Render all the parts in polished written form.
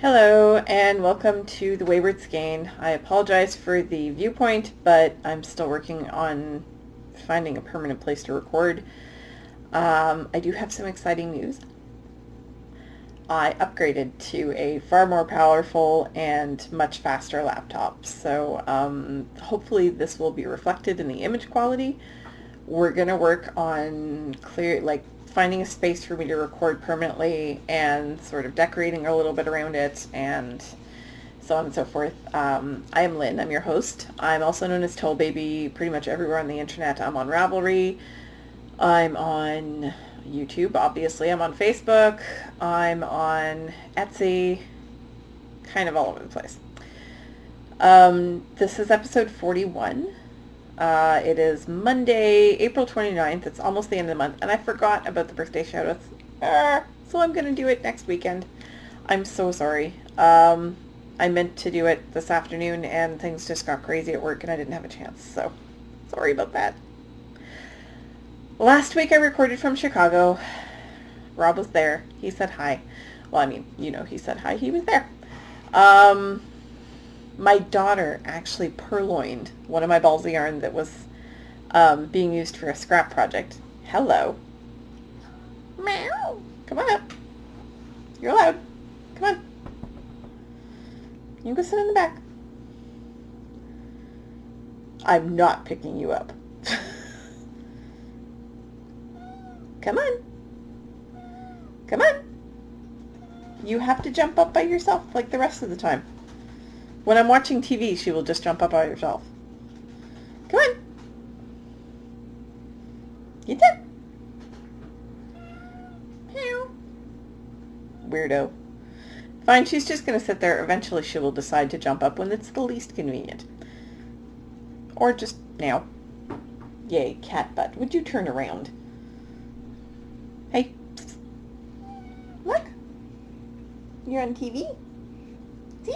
Hello and welcome to the Wayward Skein. I apologize for the viewpoint, but I'm still working on finding a permanent place to record. I do have some exciting news. I upgraded to a far more powerful and much faster laptop, so hopefully this will be reflected in the image quality. We're going to work on finding a space for me to record permanently and sort of decorating a little bit around it and so on and so forth. I am Lynn. I'm your host. I'm also known as Toll Baby pretty much everywhere on the internet. I'm on Ravelry. I'm on YouTube, obviously. I'm on Facebook. I'm on Etsy. Kind of all over the place. This is episode 41. It is Monday, April 29th. It's almost the end of the month, and I forgot about the birthday shoutouts. So I'm going to do it next weekend. I'm so sorry. I meant to do it this afternoon, and things just got crazy at work, and I didn't have a chance, so sorry about that. Last week I recorded from Chicago. Rob was there. He said hi. Well, I mean, he said hi. He was there. My daughter actually purloined one of my balls of yarn that was being used for a scrap project. Hello. Meow. Come on up. You're allowed. Come on. You can go sit in the back. I'm not picking you up. Come on. Come on. You have to jump up by yourself like the rest of the time. When I'm watching TV, she will just jump up by herself. Come on. Get up. Meow. Weirdo. Fine, she's just going to sit there. Eventually she will decide to jump up when it's the least convenient. Or just now. Yay, cat butt. Would you turn around? Hey. Look. You're on TV. See?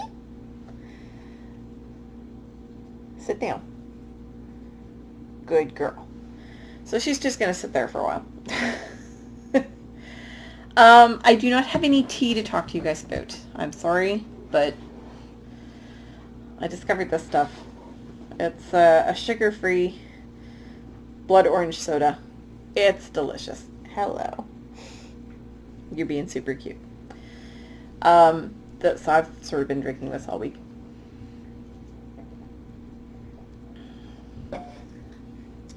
Sit down. Good girl. So she's just going to sit there for a while. I do not have any tea to talk to you guys about. I'm sorry, but I discovered this stuff. It's a sugar-free blood orange soda. It's delicious. Hello. You're being super cute. So I've sort of been drinking this all week.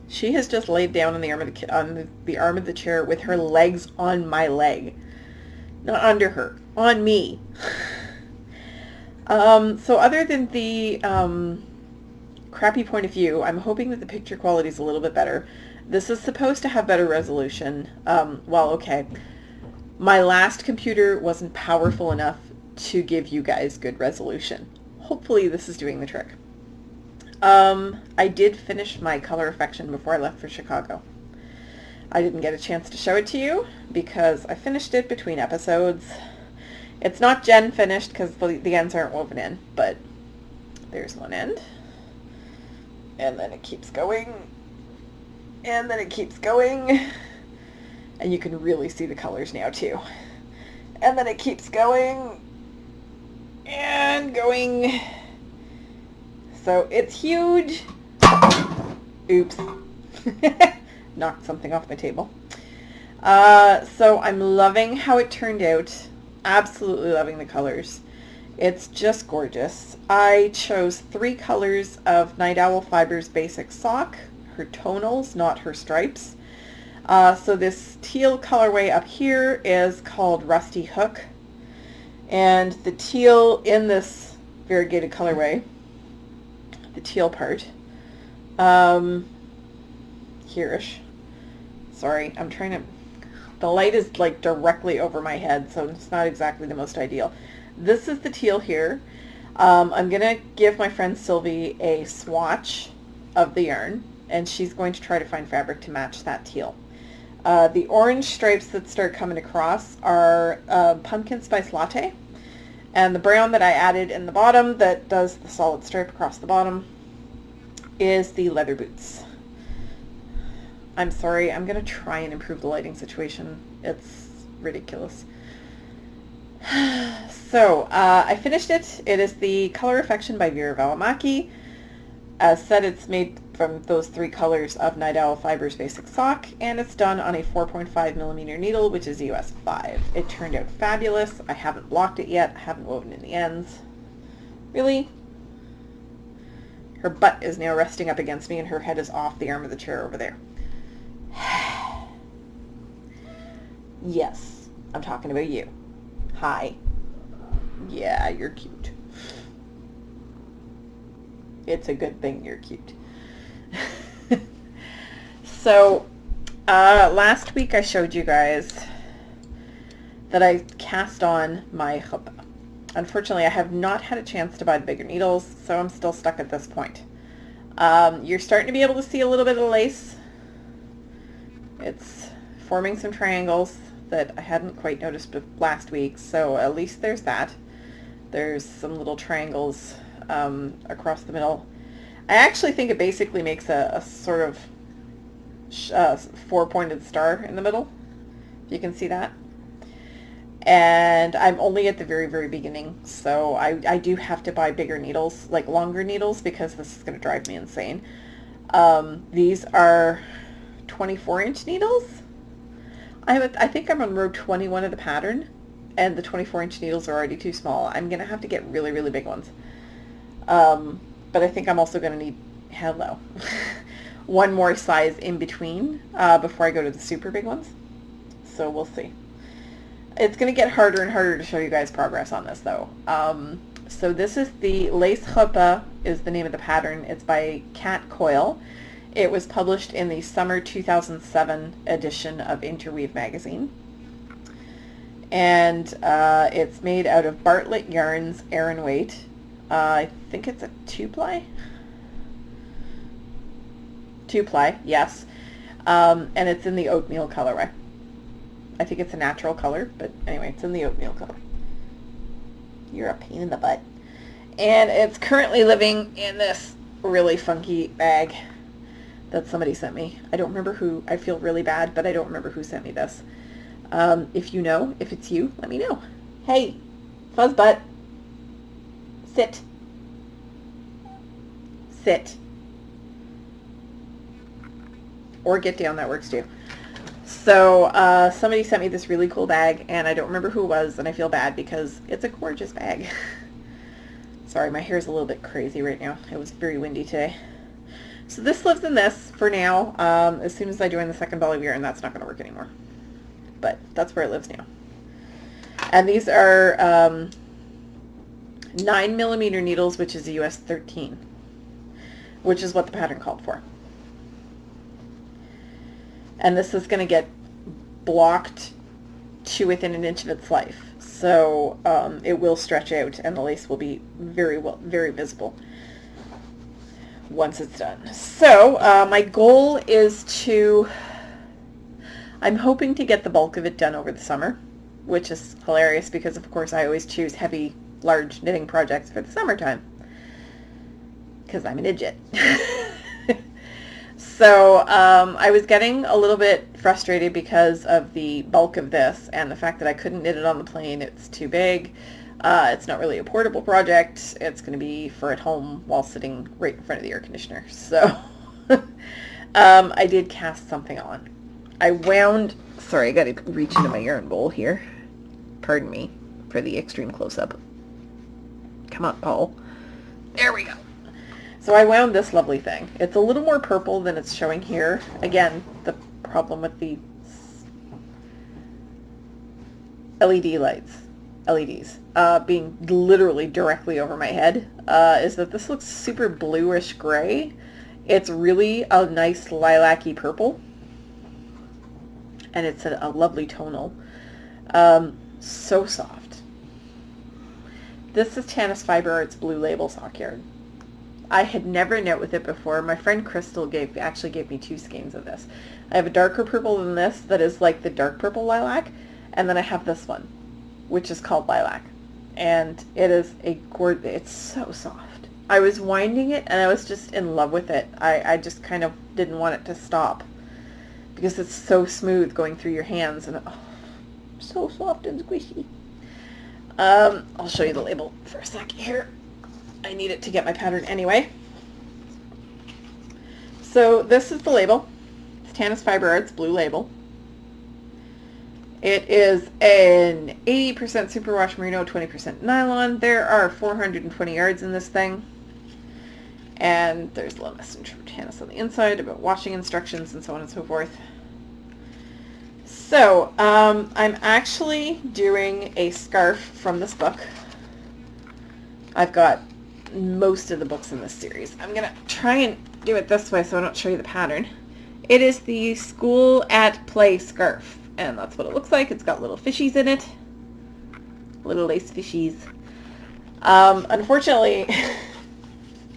She has just laid down on the arm of the chair with her legs on my leg. Not under her. On me. So other than the crappy point of view, I'm hoping that the picture quality is a little bit better. This is supposed to have better resolution. Well, okay. My last computer wasn't powerful enough to give you guys good resolution. Hopefully this is doing the trick. I did finish my color affection before I left for Chicago. I didn't get a chance to show it to you because I finished it between episodes. It's not Jen finished because the ends aren't woven in, but there's one end. And then it keeps going. And then it keeps going. And you can really see the colors now too. And then it keeps going. And going. So it's huge. Oops. Knocked something off my table. So I'm loving how it turned out. Absolutely loving the colors. It's just gorgeous. I chose 3 colors of Night Owl Fibers Basic Sock. Her tonals, not her stripes. So this teal colorway up here is called Rusty Hook. And the teal in this variegated colorway, the teal part, here-ish. Sorry, I'm trying to, the light is like directly over my head, so it's not exactly the most ideal. This is the teal here. I'm going to give my friend Sylvie a swatch of the yarn, and she's going to try to find fabric to match that teal. The orange stripes that start coming across are pumpkin spice latte, and the brown that I added in the bottom that does the solid stripe across the bottom is the leather boots. I'm sorry, I'm going to try and improve the lighting situation. It's ridiculous. So I finished it. It is the Color Affection by Vera Valimaki. As said, it's made from those 3 colors of Night Owl Fibers Basic Sock, and it's done on a 4.5 millimeter needle, which is US 5. It turned out fabulous. I haven't blocked it yet. I haven't woven in the ends. Really? Her butt is now resting up against me, and her head is off the arm of the chair over there. Yes, I'm talking about you. Hi. Yeah, you're cute. It's a good thing you're cute. So, last week I showed you guys that I cast on my chuppah. Unfortunately, I have not had a chance to buy the bigger needles, so I'm still stuck at this point. You're starting to be able to see a little bit of the lace. It's forming some triangles that I hadn't quite noticed last week, so at least there's that. There's some little triangles across the middle. I actually think it basically makes a sort of 4-pointed star in the middle, if you can see that. And I'm only at the very, very beginning, so I do have to buy bigger needles, like longer needles, because this is going to drive me insane. These are 24-inch needles. I think I'm on row 21 of the pattern, and the 24-inch needles are already too small. I'm going to have to get really, really big ones. But I think I'm also going to need, one more size in between before I go to the super big ones. So we'll see. It's going to get harder and harder to show you guys progress on this, though. So this is the Lace Chuppah is the name of the pattern. It's by Cat Coyle. It was published in the summer 2007 edition of Interweave magazine. And it's made out of Bartlett Yarns Aran Weight. I think it's a 2-ply. 2-ply, yes. And it's in the oatmeal colorway. I think it's a natural color, but anyway, it's in the oatmeal color. You're a pain in the butt. And it's currently living in this really funky bag that somebody sent me. I don't remember who. I feel really bad, but I don't remember who sent me this. If you know, if it's you, let me know. Hey, Fuzzbutt. Sit. Sit. Or get down, that works too. So somebody sent me this really cool bag, and I don't remember who it was, and I feel bad because it's a gorgeous bag. Sorry, my hair's a little bit crazy right now. It was very windy today. So this lives in this for now. As soon as I join the second ball of yarn, that's not going to work anymore. But that's where it lives now. And these are 9mm needles, which is a US 13, which is what the pattern called for. And this is going to get blocked to within an inch of its life. So it will stretch out, and the lace will be very visible once it's done. So my goal is to, I'm hoping to get the bulk of it done over the summer, which is hilarious because of course I always choose heavy, large knitting projects for the summertime because I'm an idiot. So I was getting a little bit frustrated because of the bulk of this and the fact that I couldn't knit it on the plane. It's too big. It's not really a portable project. It's going to be for at home while sitting right in front of the air conditioner. So I did cast something on. I wound, sorry, I got to reach into my yarn bowl here. Pardon me for the extreme close-up. Come on, Paul. There we go. So I wound this lovely thing. It's a little more purple than it's showing here. Again, the problem with the LED lights, LEDs, being literally directly over my head, is that this looks super bluish gray. It's really a nice lilac-y purple, and it's a lovely tonal. So soft. This is Tanis Fiber Arts Blue Label sock yarn. I had never knit with it before. My friend Crystal actually gave me 2 skeins of this. I have a darker purple than this that is like the dark purple lilac, and then I have this one, which is called lilac. And it is it's so soft. I was winding it and I was just in love with it. I just kind of didn't want it to stop because it's so smooth going through your hands and so soft and squishy. I'll show you the label for a sec here. I need it to get my pattern anyway. So this is the label. It's Tanis Fiber Arts blue label. It is an 80% superwash merino, 20% nylon. There are 420 yards in this thing. And there's a little message from Tanis on the inside about washing instructions and so on and so forth. So, I'm actually doing a scarf from this book. I've got most of the books in this series. I'm going to try and do it this way so I don't show you the pattern. It is the School at Play scarf, and that's what it looks like. It's got little fishies in it. Little lace fishies. Unfortunately,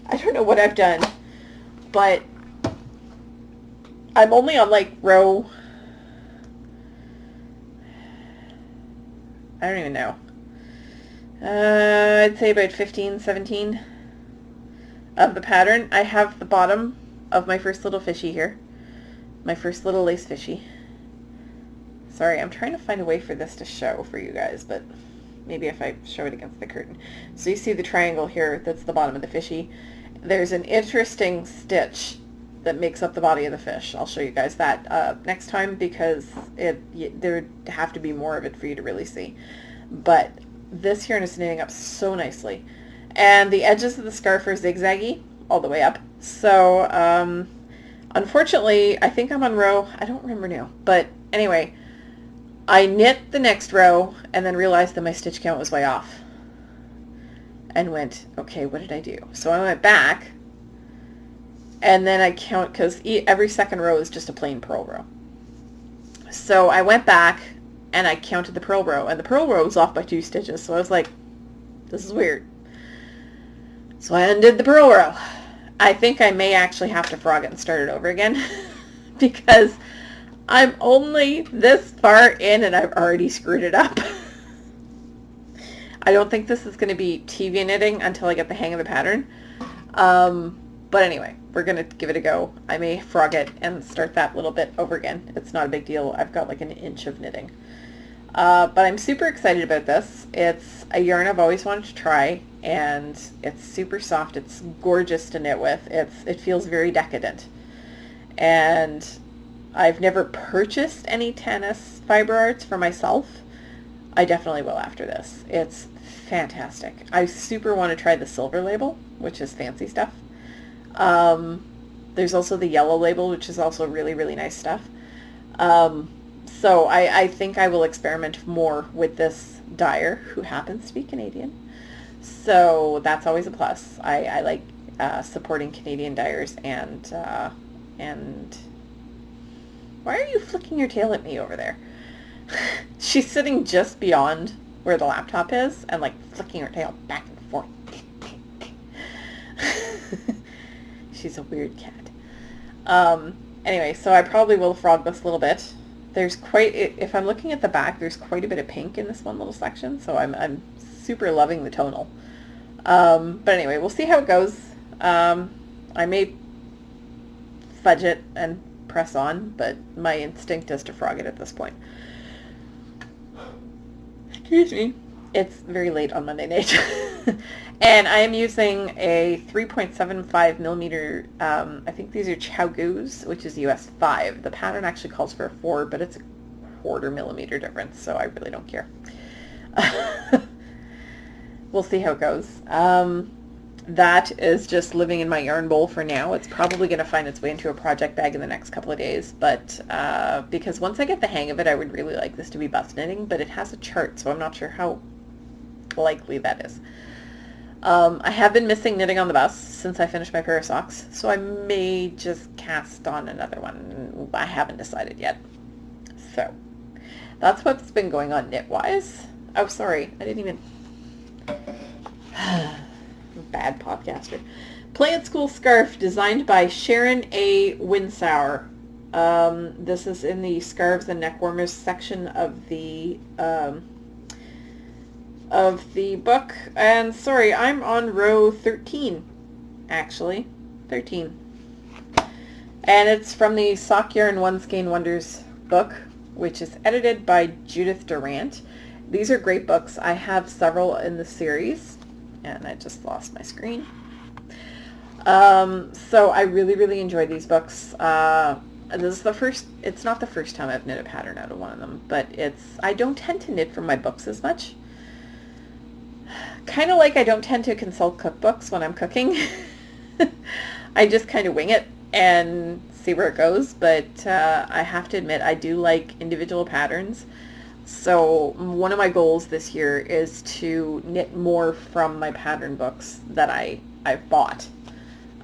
I don't know what I've done, but I'm only on like row... I don't even know. I'd say about 15, 17 of the pattern. I have the bottom of my first little fishy here. My first little lace fishy. Sorry, I'm trying to find a way for this to show for you guys, but maybe if I show it against the curtain. So you see the triangle here, that's the bottom of the fishy. There's an interesting stitch that makes up the body of the fish. I'll show you guys that next time because there would have to be more of it for you to really see. But this yarn is knitting up so nicely. And the edges of the scarf are zigzaggy all the way up. So unfortunately, I think I'm on row, I don't remember now, but anyway, I knit the next row and then realized that my stitch count was way off. And went, okay, what did I do? So I went back and then I count, because every second row is just a plain purl row. So I went back and I counted the purl row, and the purl row was off by 2 stitches. So I was like, this is weird. So I undid the purl row. I think I may actually have to frog it and start it over again because I'm only this far in and I've already screwed it up. I don't think this is going to be TV knitting until I get the hang of the pattern. But anyway, we're going to give it a go. I may frog it and start that little bit over again. It's not a big deal. I've got like an inch of knitting. But I'm super excited about this. It's a yarn I've always wanted to try, and it's super soft. It's gorgeous to knit with. It feels very decadent. And I've never purchased any Tanis Fiber Arts for myself. I definitely will after this. It's fantastic. I super want to try the silver label, which is fancy stuff. There's also the yellow label, which is also really, really nice stuff. So I think I will experiment more with this dyer, who happens to be Canadian. So that's always a plus. I like supporting Canadian dyers, and why are you flicking your tail at me over there? She's sitting just beyond where the laptop is and like flicking her tail back and forth. She's a weird cat. Anyway, so I probably will frog this a little bit. There's if I'm looking at the back, there's quite a bit of pink in this one little section, so I'm super loving the tonal. But anyway, we'll see how it goes. I may fudge it and press on, but my instinct is to frog it at this point. Excuse me. It's very late on Monday night. And I am using a 3.75 millimeter, I think these are Chowgoos, which is US 5. The pattern actually calls for a 4, but it's a 1/4 millimeter difference, so I really don't care. We'll see how it goes. That is just living in my yarn bowl for now. It's probably going to find its way into a project bag in the next couple of days, but because once I get the hang of it, I would really like this to be bust knitting, but it has a chart, so I'm not sure how likely that is. I have been missing knitting on the bust since I finished my pair of socks, so I may just cast on another one. I haven't decided yet. So that's what's been going on knit-wise. Oh, sorry, I didn't even... Bad podcaster. Play at School Scarf, designed by Sharon A. Winsauer. This is in the Scarves and Neck Warmers section of the book. And sorry, I'm on row 13, actually. 13. And it's from the Sock Yarn One Skein Wonders book, which is edited by Judith Durant. These are great books. I have several in the series, and I just lost my screen. So I really, really enjoy these books. This is it's not the first time I've knit a pattern out of one of them, but I don't tend to knit from my books as much. Kind of like I don't tend to consult cookbooks when I'm cooking. I just kind of wing it and see where it goes, but I have to admit I do like individual patterns. So one of my goals this year is to knit more from my pattern books that I've bought.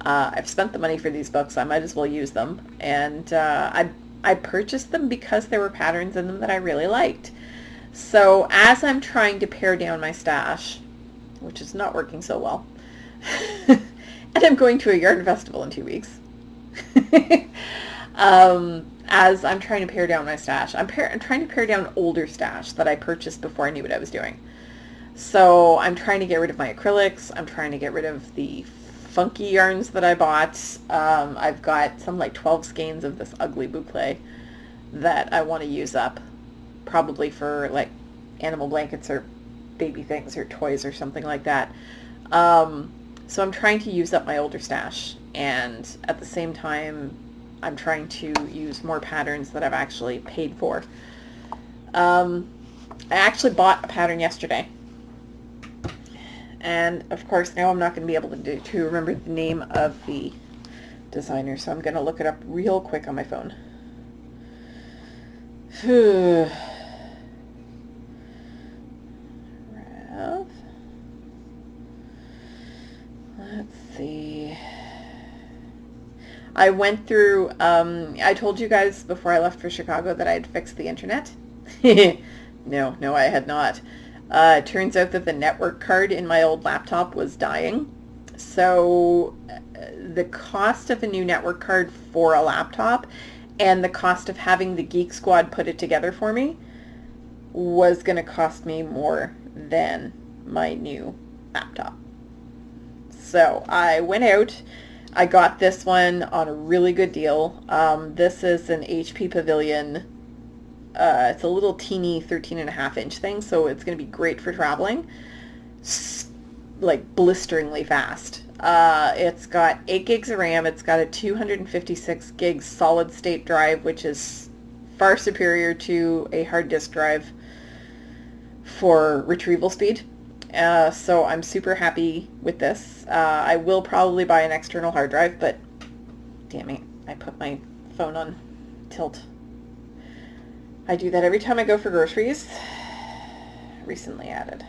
I've spent the money for these books, I might as well use them, and I purchased them because there were patterns in them that I really liked. So as I'm trying to pare down my stash, which is not working so well, and I'm going to a yarn festival in 2 weeks, as I'm trying to pare down my stash, I'm trying to pare down older stash that I purchased before I knew what I was doing. So I'm trying to get rid of my acrylics, I'm trying to get rid of the funky yarns that I bought. I've got some like 12 skeins of this ugly boucle that I want to use up, probably for like animal blankets or baby things or toys or something like that. So I'm trying to use up my older stash, and at the same time I'm trying to use more patterns that I've actually paid for. I actually bought a pattern yesterday, and of course now I'm not going to be able to remember the name of the designer, so I'm going to look it up real quick on my phone. Let's see. I went through, I told you guys before I left for Chicago that I had fixed the internet. No, I had not. It turns out that the network card in my old laptop was dying. So the cost of a new network card for a laptop and the cost of having the Geek Squad put it together for me was going to cost me more than my new laptop. So I went out, I got this one on a really good deal. This is an HP Pavilion. It's a little teeny 13.5-inch thing, so it's going to be great for traveling, like blisteringly fast. It's got 8 gigs of RAM. It's got a 256 gig solid state drive, which is far superior to a hard disk drive for retrieval speed. So I'm super happy with this. I will probably buy an external hard drive, but damn it, I put my phone on tilt. I do that every time I go for groceries. Recently added.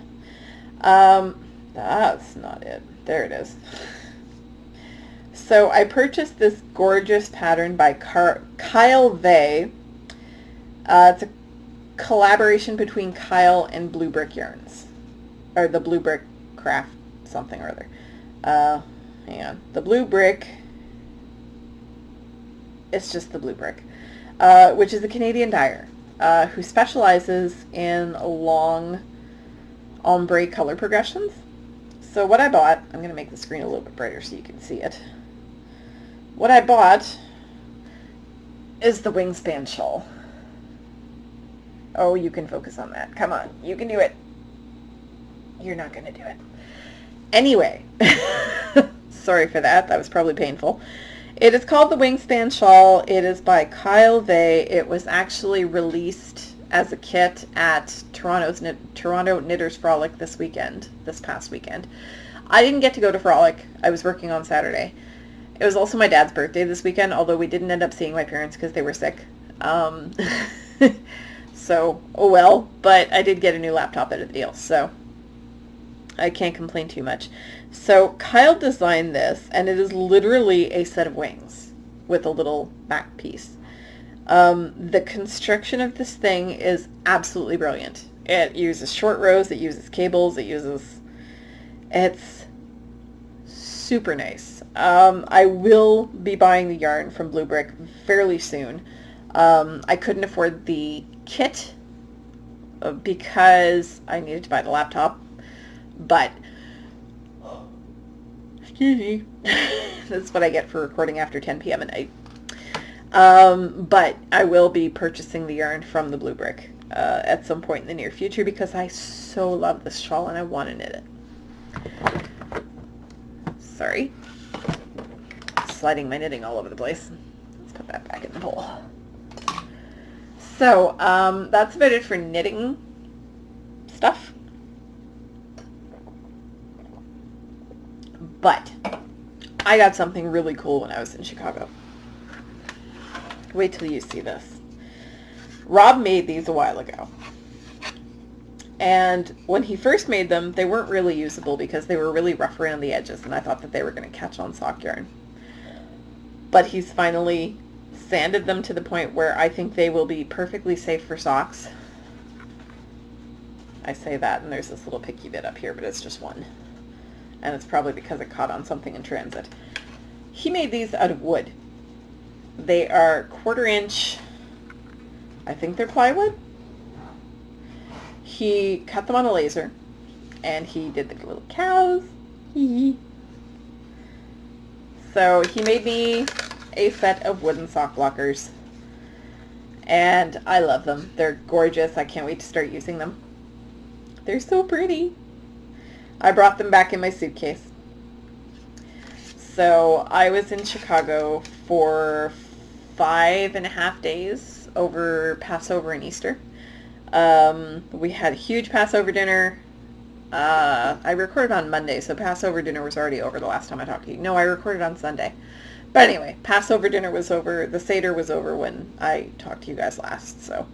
That's not it. There it is. So I purchased this gorgeous pattern by Kyle Vey. It's a collaboration between Kyle and Blue Brick Yarns, or the Blue Brick Craft something or other. Hang on. The Blue Brick, it's just the Blue Brick, which is a Canadian dyer who specializes in long ombre color progressions. So what I bought, I'm going to make the screen a little bit brighter so you can see it. What I bought is the wingspan shawl. Oh, you can focus on that. Come on, you can do it. You're not going to do it. Anyway, sorry for that. That was probably painful. It is called the Wingspan Shawl. It is by Kyle Vey. It was actually released as a kit at Toronto Knitters Frolic this past weekend. I didn't get to go to Frolic. I was working on Saturday. It was also my dad's birthday this weekend, although we didn't end up seeing my parents because they were sick. So, oh well, but I did get a new laptop out of the deal, so I can't complain too much. So Kyle designed this, and it is literally a set of wings with a little back piece. The construction of this thing is absolutely brilliant. It uses short rows, it uses cables, it's super nice. I will be buying the yarn from Blue Brick fairly soon. I couldn't afford the kit because I needed to buy the laptop, but excuse me, that's what I get for recording after 10 p.m. at night. But I will be purchasing the yarn from the Blue Brick at some point in the near future because I so love this shawl and I want to knit it. Sorry. Sliding my knitting all over the place. Let's put that back in the bowl. So, that's about it for knitting stuff. But I got something really cool when I was in Chicago. Wait till you see this. Rob made these a while ago. And when he first made them, they weren't really usable because they were really rough around the edges, and I thought that they were going to catch on sock yarn. But he's finally sanded them to the point where I think they will be perfectly safe for socks. I say that, and there's this little picky bit up here, but it's just one. And it's probably because it caught on something in transit. He made these out of wood. They are 1/4 inch, I think they're plywood. He cut them on a laser, and he did the little cows. So he made me a set of wooden sock blockers, and I love them. They're gorgeous. I can't wait to start using them. They're so pretty. I brought them back in my suitcase. So I was in Chicago for 5.5 days over Passover and Easter. We had a huge Passover dinner. I recorded on Monday, so Passover dinner was already over the last time I talked to you. No, I recorded on Sunday. But anyway, Passover dinner was over. The Seder was over when I talked to you guys last. So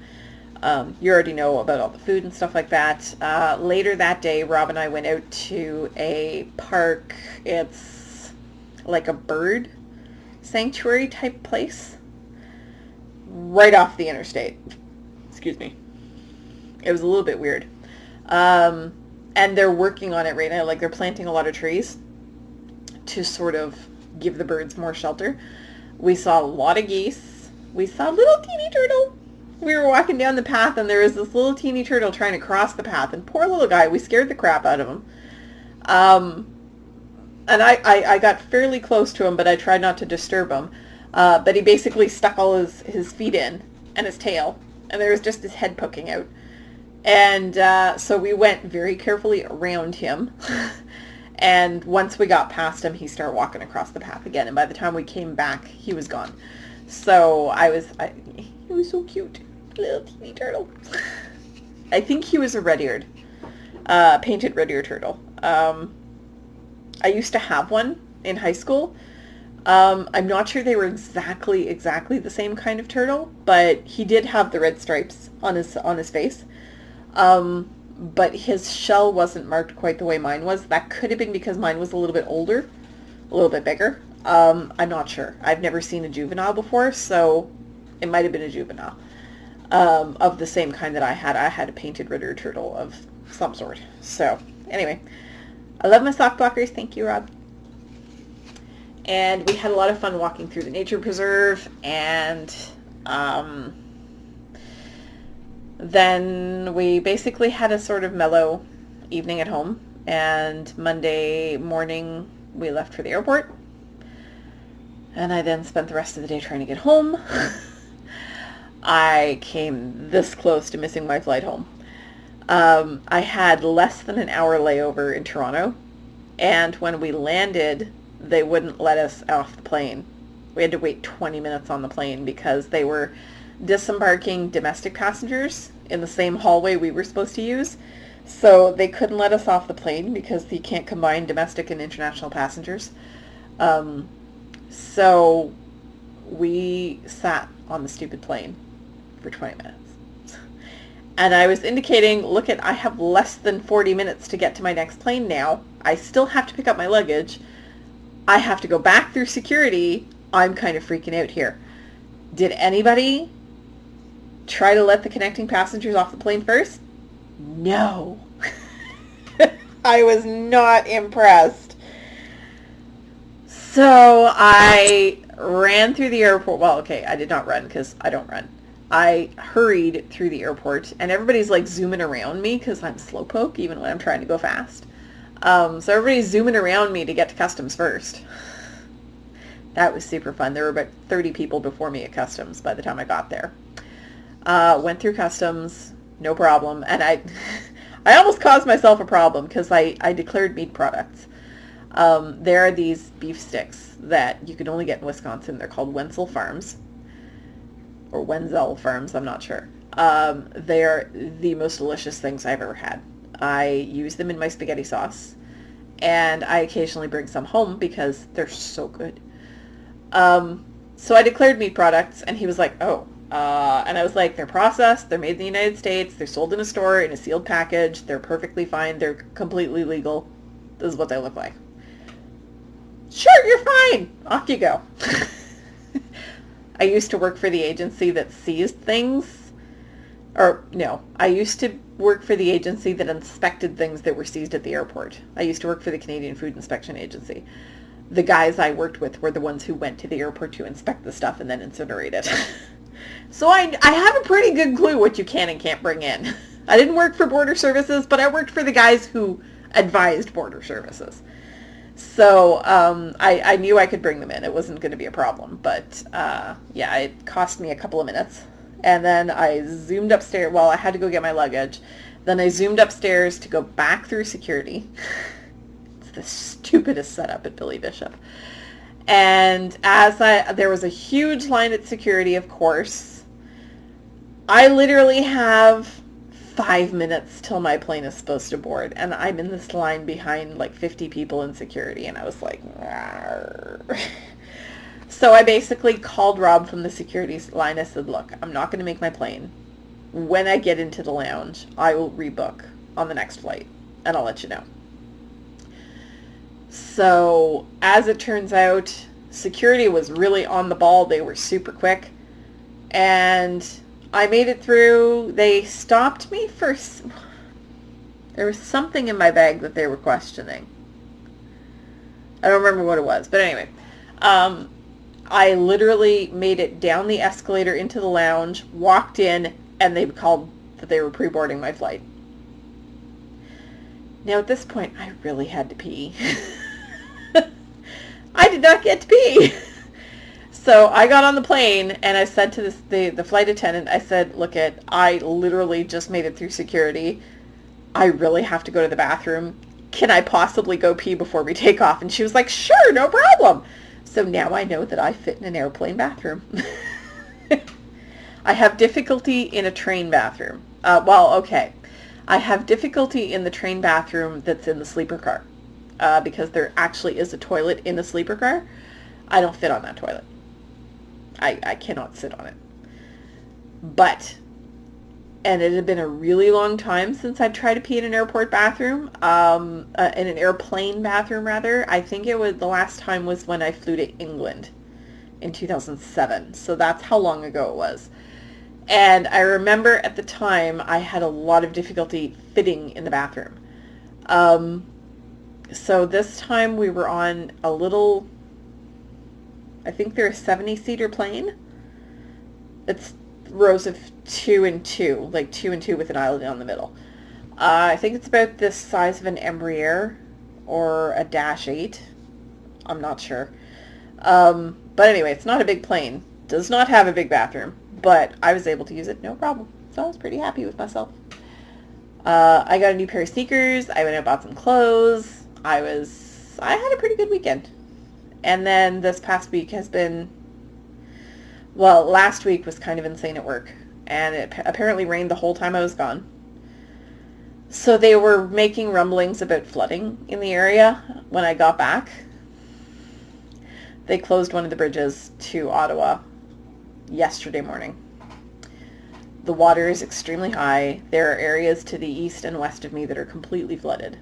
you already know about all the food and stuff like that. Later that day, Rob and I went out to a park. It's like a bird sanctuary type place right off the interstate. Excuse me. It was a little bit weird. And they're working on it right now. Like, they're planting a lot of trees to sort of give the birds more shelter. We saw a lot of geese. We saw a little teeny turtle. We were walking down the path, and there was this little teeny turtle trying to cross the path. And poor little guy, we scared the crap out of him. And I got fairly close to him, but I tried not to disturb him. But he basically stuck all his feet in and his tail, and there was just his head poking out. And so we went very carefully around him. And once we got past him, he started walking across the path again. And by the time we came back, he was gone. So he was so cute. Little teeny turtle. I think he was a red-eared, painted red-eared turtle. I used to have one in high school. I'm not sure they were exactly the same kind of turtle, but he did have the red stripes on his face. But his shell wasn't marked quite the way mine was. That could have been because mine was a little bit older, a little bit bigger. I'm not sure. I've never seen a juvenile before, so it might have been a juvenile of the same kind that I had. I had a painted red-eared turtle of some sort. So anyway, I love my sock blockers. Thank you, Rob. And we had a lot of fun walking through the nature preserve, and then we basically had a sort of mellow evening at home, and Monday morning we left for the airport, and I then spent the rest of the day trying to get home. I came this close to missing my flight home. I had less than an hour layover in Toronto, and when we landed, they wouldn't let us off the plane. We had to wait 20 minutes on the plane because they were disembarking domestic passengers in the same hallway we were supposed to use. So they couldn't let us off the plane because you can't combine domestic and international passengers. So we sat on the stupid plane for 20 minutes. And I was indicating, look at, I have less than 40 minutes to get to my next plane now. I still have to pick up my luggage. I have to go back through security. I'm kind of freaking out here. Did anybody try to let the connecting passengers off the plane first? No. I was not impressed. So I ran through the airport. Well, okay, I did not run because I don't run. I hurried through the airport, and everybody's like zooming around me because I'm slowpoke even when I'm trying to go fast. So everybody's zooming around me to get to customs first. That was super fun. There were about 30 people before me at customs by the time I got there. Went through customs, no problem. And I almost caused myself a problem because I declared meat products. There are these beef sticks that you can only get in Wisconsin. They're called Wenzel Farms. Or Wenzel Farms, I'm not sure. They're the most delicious things I've ever had. I use them in my spaghetti sauce. And I occasionally bring some home because they're so good. So I declared meat products, and he was like, oh. And I was like, they're processed, they're made in the United States, they're sold in a store in a sealed package, they're perfectly fine, they're completely legal. This is what they look like. Sure, you're fine. Off you go. I used to work for the agency that seized things. Or, no, I used to work for the agency that inspected things that were seized at the airport. I used to work for the Canadian Food Inspection Agency. The guys I worked with were the ones who went to the airport to inspect the stuff and then incinerate it. So I have a pretty good clue what you can and can't bring in. I didn't work for Border Services, but I worked for the guys who advised Border Services. So I knew I could bring them in. It wasn't going to be a problem. But yeah, it cost me a couple of minutes. And then I zoomed upstairs. Well, I had to go get my luggage. Then I zoomed upstairs to go back through security. It's the stupidest setup at Billy Bishop. And there was a huge line at security, of course. I literally have 5 minutes till my plane is supposed to board, and I'm in this line behind like 50 people in security, and I was like, Arr. So I basically called Rob from the security line. I said, look, I'm not going to make my plane. When I get into the lounge, I will rebook on the next flight, and I'll let you know. So as it turns out, security was really on the ball. They were super quick, and I made it through. They stopped me for... There was something in my bag that they were questioning. I don't remember what it was, but anyway. I literally made it down the escalator into the lounge, walked in, and they called that they were pre-boarding my flight. Now at this point, I really had to pee. I did not get to pee. So I got on the plane, and I said to the flight attendant, I said, look, I literally just made it through security. I really have to go to the bathroom. Can I possibly go pee before we take off? And she was like, sure, no problem. So now I know that I fit in an airplane bathroom. I have difficulty in a train bathroom. Well, okay. I have difficulty in the train bathroom that's in the sleeper car. Because there actually is a toilet in a sleeper car. I don't fit on that toilet. I cannot sit on it. But, and it had been a really long time since I'd tried to pee in an airport bathroom, in an airplane bathroom rather. I think it was, the last time was when I flew to England in 2007. So that's how long ago it was. And I remember at the time I had a lot of difficulty fitting in the bathroom. So this time we were on a little, I think they're a 70-seater plane. It's rows of 2 and 2, like 2 and 2 with an island down the middle. I think it's about this size of an Embraer or a Dash 8. I'm not sure. But anyway, it's not a big plane. Does not have a big bathroom, but I was able to use it no problem. So I was pretty happy with myself. I got a new pair of sneakers. I went and bought some clothes. I had a pretty good weekend. And then this past week has been, well, last week was kind of insane at work. And it apparently rained the whole time I was gone. So they were making rumblings about flooding in the area when I got back. They closed one of the bridges to Ottawa yesterday morning. The water is extremely high. There are areas to the east and west of me that are completely flooded.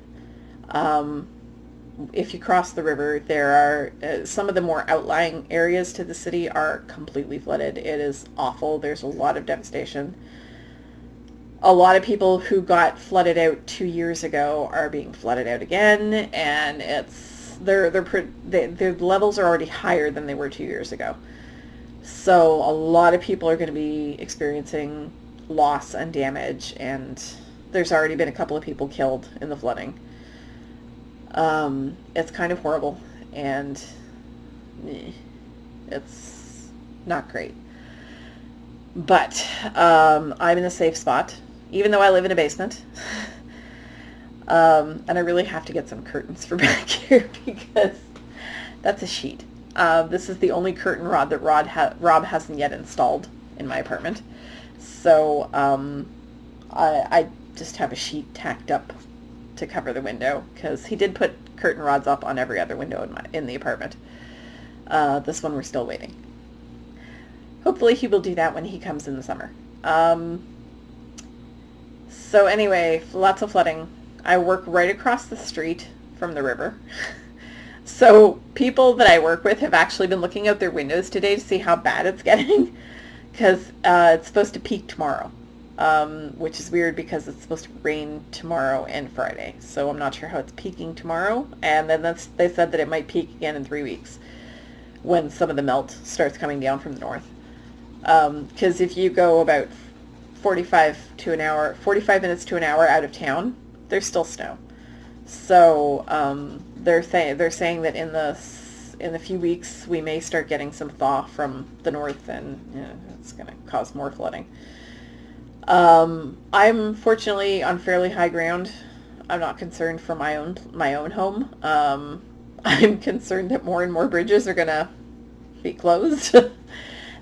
If you cross the river, there are some of the more outlying areas to the city are completely flooded. It is awful. There's a lot of devastation. A lot of people who got flooded out 2 years ago are being flooded out again, and their levels are already higher than they were 2 years ago. So a lot of people are going to be experiencing loss and damage, and there's already been a couple of people killed in the flooding. It's kind of horrible, and it's not great. But I'm in a safe spot even though I live in a basement. And I really have to get some curtains for back here because that's a sheet. This is the only curtain rod that Rob hasn't yet installed in my apartment. So I just have a sheet tacked up to cover the window because he did put curtain rods up on every other window in the apartment. This one we're still waiting. Hopefully he will do that when he comes in the summer. So anyway, lots of flooding. I work right across the street from the river. So people that I work with have actually been looking out their windows today to see how bad it's getting because it's supposed to peak tomorrow, which is weird because it's supposed to rain tomorrow and Friday. So I'm not sure how it's peaking tomorrow. And then they said that it might peak again in 3 weeks when some of the melt starts coming down from the north. Because if you go about 45 minutes to an hour out of town, there's still snow. So they're saying that in the few weeks we may start getting some thaw from the north, and it's going to cause more flooding. I'm fortunately on fairly high ground. I'm not concerned for my own home. I'm concerned that more and more bridges are going to be closed.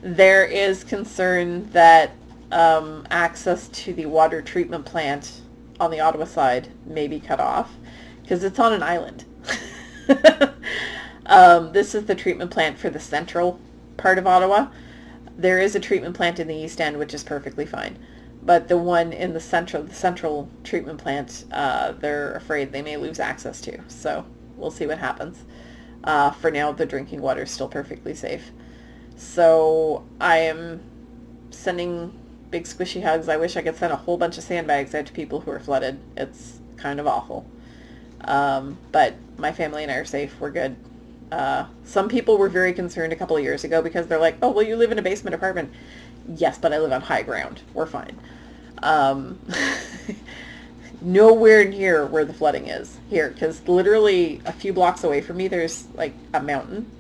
There is concern that access to the water treatment plant on the Ottawa side may be cut off because it's on an island. This is the treatment plant for the central part of Ottawa. There is a treatment plant in the East End, which is perfectly fine. But the one in the central treatment plant, they're afraid they may lose access to. So we'll see what happens. For now, the drinking water is still perfectly safe. So I am sending big squishy hugs. I wish I could send a whole bunch of sandbags out to people who are flooded. It's kind of awful. But my family and I are safe. We're good. Some people were very concerned a couple of years ago because they're like, oh, well, you live in a basement apartment. Yes, but I live on high ground. We're fine. Nowhere near where the flooding is here, because literally a few blocks away from me, there's like a mountain.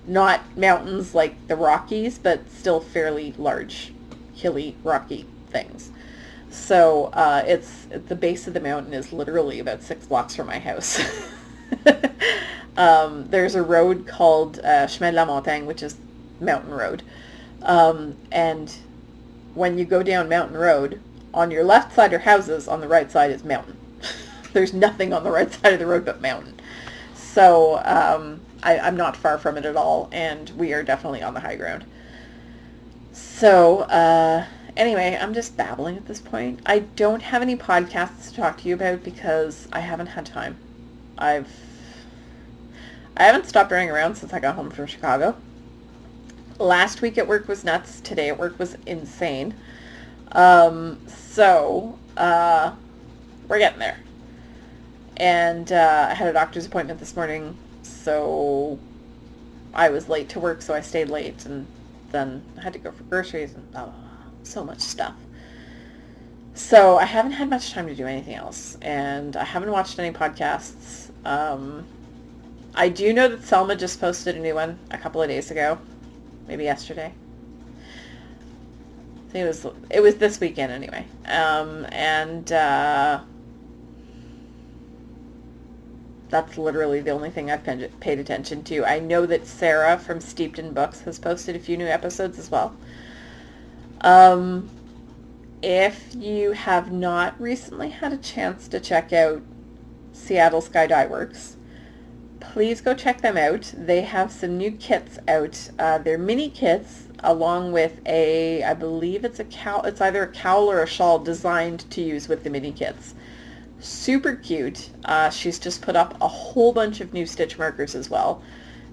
Not mountains like the Rockies, but still fairly large, hilly, rocky things. So it's the base of the mountain is literally about 6 blocks from my house. There's a road called Chemin de la Montagne, which is Mountain Road. And when you go down Mountain Road, on your left side are houses, on the right side is mountain. There's nothing on the right side of the road but mountain. So I'm not far from it at all, and we are definitely on the high ground. So anyway, I'm just babbling at this point. I don't have any podcasts to talk to you about because I haven't had time. I haven't stopped running around since I got home from Chicago. Last week at work was nuts. Today at work was insane. So we're getting there. And I had a doctor's appointment this morning, so I was late to work, so I stayed late, and then I had to go for groceries and so much stuff. So I haven't had much time to do anything else, and I haven't watched any podcasts. I do know that Selma just posted a new one a couple of days ago, maybe yesterday. I think it was this weekend anyway. That's literally the only thing I've paid attention to. I know that Sarah from Steeped in Books has posted a few new episodes as well. If you have not recently had a chance to check out Seattle Sky Dye Works, please go check them out. They have some new kits out. They're mini kits along with I believe it's it's either a cowl or a shawl designed to use with the mini kits. Super cute. She's just put up a whole bunch of new stitch markers as well.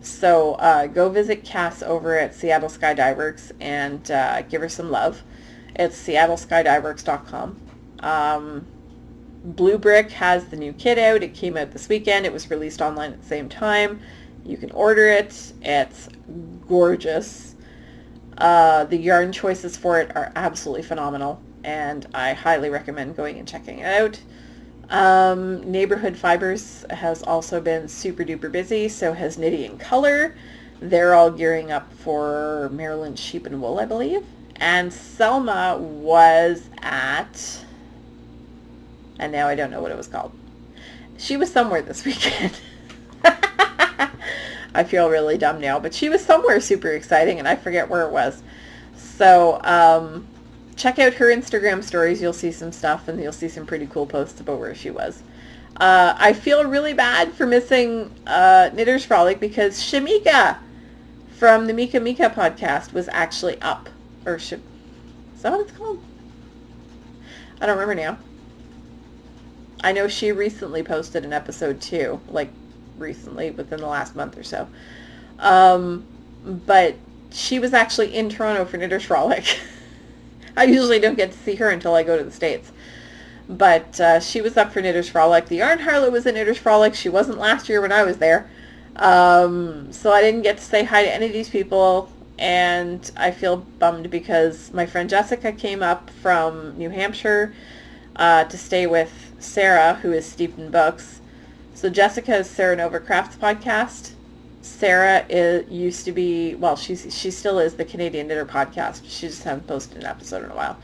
So go visit Cass over at Seattle Sky Dye Works and give her some love. It's seattleskydyeworks.com. Blue Brick has the new kit out. It came out this weekend. It was released online at the same time. You can order it. It's gorgeous. The yarn choices for it are absolutely phenomenal, and I highly recommend going and checking it out. Neighborhood Fibers has also been super duper busy, so has Knitty and Color. They're all gearing up for Maryland Sheep and Wool, I believe. And Selma was at, and now I don't know what it was called. She was somewhere this weekend. I feel really dumb now, but she was somewhere super exciting, and I forget where it was. So check out her Instagram stories. You'll see some stuff, and you'll see some pretty cool posts about where she was. I feel really bad for missing Knitter's Frolic because Shamika from the Mika Mika podcast was actually up. Or is that what it's called? I don't remember now. I know she recently posted an episode too, like recently, within the last month or so. But she was actually in Toronto for Knitter's Frolic. I usually don't get to see her until I go to the States. But she was up for Knitter's Frolic. The Yarn Harlot was at Knitter's Frolic. She wasn't last year when I was there. So I didn't get to say hi to any of these people. And I feel bummed because my friend Jessica came up from New Hampshire to stay with Sarah, who is steeped in books. So Jessica is Sarah Nova Crafts podcast. Sarah used to be, well, she still is the Canadian Knitter podcast. She just hasn't posted an episode in a while.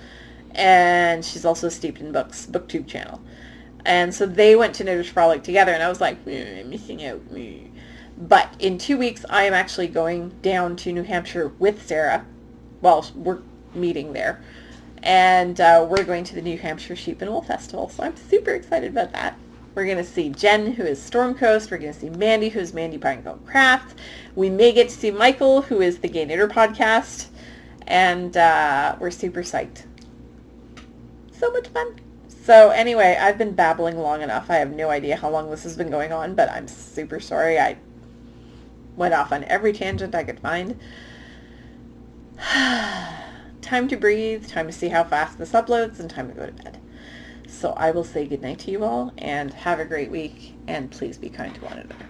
And she's also steeped in books, booktube channel. And so they went to Knitter's Frolic together, and I was like, I'm missing out. But in 2 weeks, I am actually going down to New Hampshire with Sarah. Well, we're meeting there. And we're going to the New Hampshire Sheep and Wool Festival. So I'm super excited about that. We're going to see Jen, who is Storm Coast. We're going to see Mandy, who is Mandy Pinecone Crafts. We may get to see Michael, who is the Gay Knitter podcast. And we're super psyched. So much fun. So anyway, I've been babbling long enough. I have no idea how long this has been going on, but I'm super sorry. I went off on every tangent I could find. Time to breathe, time to see how fast this uploads, and time to go to bed. So I will say goodnight to you all, and have a great week, and please be kind to one another.